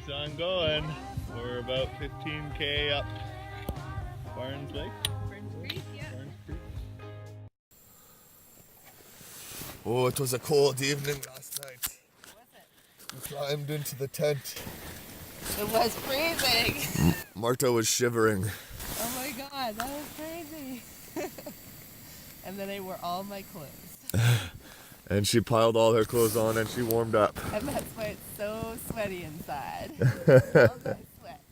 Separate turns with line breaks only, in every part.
Keeps on going. We're about 15k up Barnes Lake.
Burns Creek, yeah.
Barnes Creek.
Oh, it was a cold evening last night.
Was it?
We climbed into the tent.
It was freezing.
Marta was shivering.
Oh my god, that was crazy. And then I wore all my clothes.
And she piled all her clothes on and she warmed up.
And that's why it's so sweaty inside. All that sweat.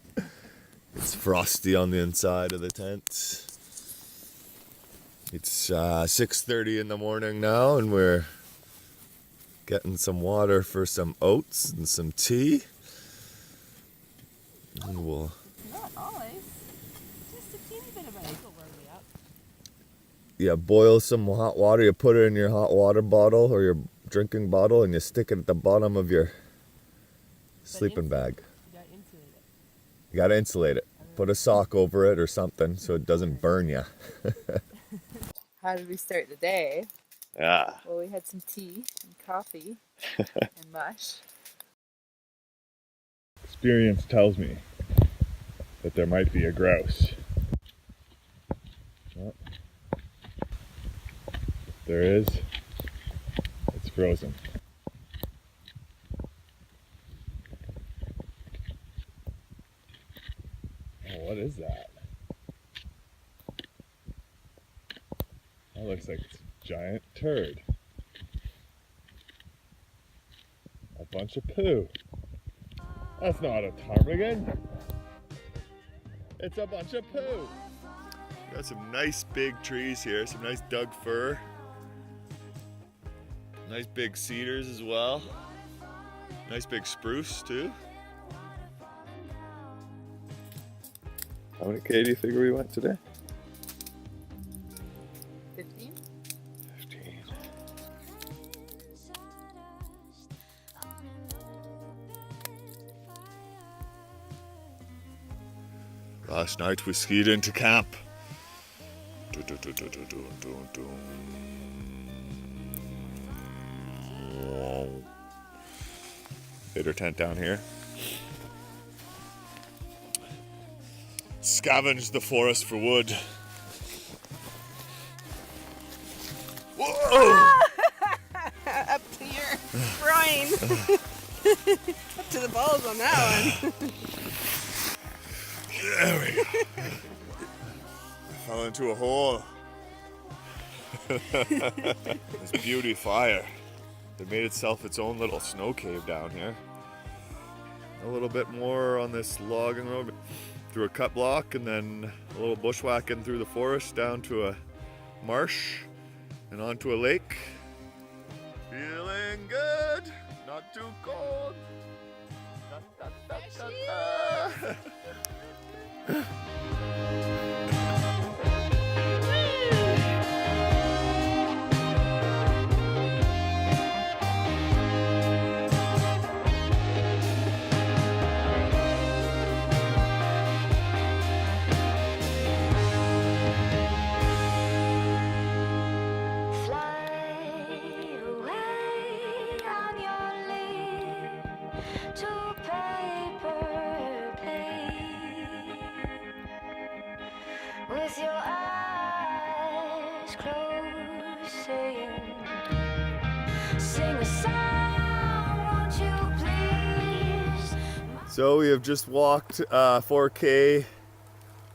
It's frosty on the inside of the tent. It's 6:30 in the morning now and we're getting some water for some oats and some tea. And we'll...
Not always. Just a teeny bit of ice will warm me up.
Yeah, boil some hot water. You put it in your hot water bottle or your drinking bottle and you stick it at the bottom of your sleeping bag.
You gotta insulate it.
You gotta insulate it. Put a sock over it or something so it doesn't burn you.
How did we start the day?
Yeah.
Well, we had some tea and coffee and mush.
Experience tells me that there might be a grouse. Well, if there is, it's frozen. Oh, what is that? That looks like it's a giant turd. A bunch of poo. That's not a ptarmigan. It's a bunch of poo. Got some nice big trees here, some nice Doug fir. Nice big cedars as well. Nice big spruce too. How many K do you figure we went today?
15?
15. Last night we skied into camp. Hid our tent down here. Scavenged the forest for wood. Whoa!
Up to your groin. Up to the balls on that one.
There we go. I fell into a hole. This beauty fire. It made itself its own little snow cave down here. A little bit more on this logging road through a cut block and then a little bushwhacking through the forest down to a marsh and onto a lake. Feeling good, not too cold. Da, da, da, da, da.
With your eyes closed, saying, sing a song, won't you please?
So we have just walked 4K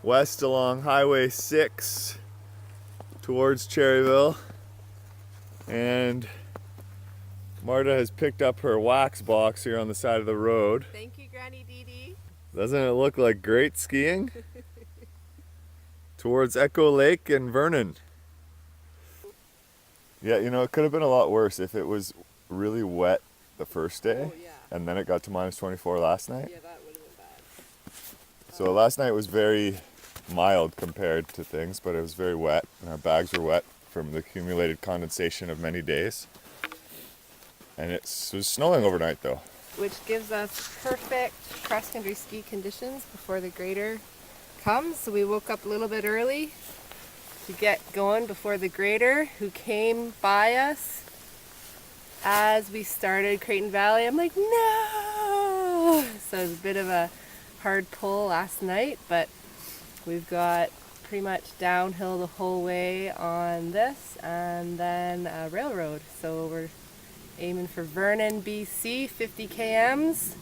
west along Highway 6 towards Cherryville, and Marta has picked up her wax box here on the side of the road.
Thank you, Granny Dee Dee.
Doesn't it look like great skiing? Towards Echo Lake and Vernon. Yeah, you know, it could have been a lot worse if it was really wet the first day.
Oh, yeah.
And then it got to minus 24 last night.
Yeah, that would have been bad.
So last night was very mild compared to things, but it was very wet, and our bags were wet from the accumulated condensation of many days. And it was snowing overnight though.
Which gives us perfect cross-country ski conditions before the grader comes. So we woke up a little bit early to get going before the grader, who came by us as we started Creighton Valley. I'm like, no! So it was a bit of a hard pull last night, but we've got pretty much downhill the whole way on this and then a railroad. So we're aiming for Vernon, BC, 50 kms.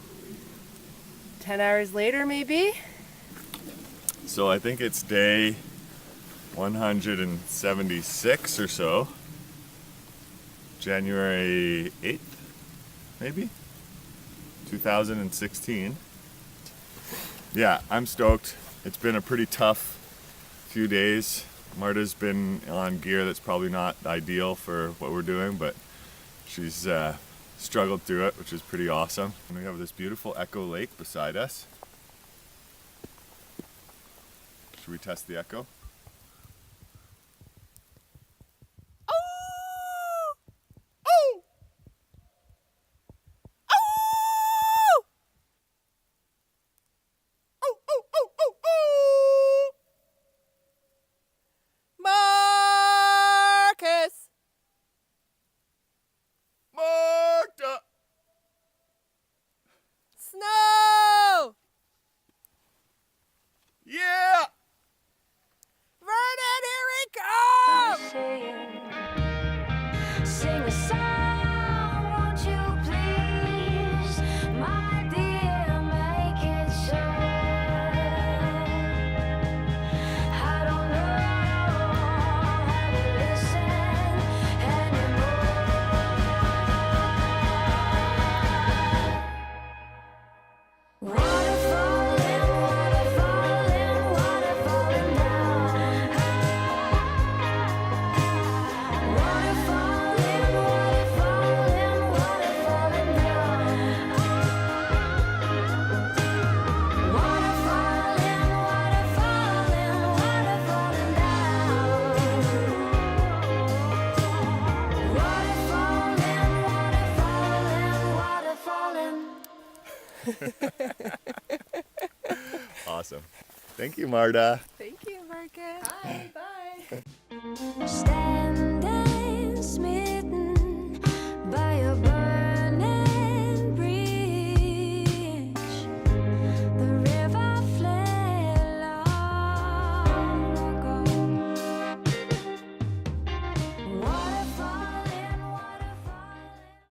10 hours later maybe.
So I think it's day 176 or so. January 8th, maybe? 2016. Yeah, I'm stoked. It's been a pretty tough few days. Marta's been on gear that's probably not ideal for what we're doing, but she's struggled through it, which is pretty awesome. And we have this beautiful Echo Lake beside us. Should we test the echo?
Markus!
Marta!
Snow!
Yeah!
Vernon, here we come!
Sing a song, won't you please, my dear, make it so. I don't know how to listen anymore. Water falling, water falling, water falling down. Water falling, water falling, water falling down. Water falling, water falling, water falling down. Water falling, water falling, water falling.
Awesome. Thank you, Marta.
Thank you, Markus. Hi, bye.
Standing, smiling.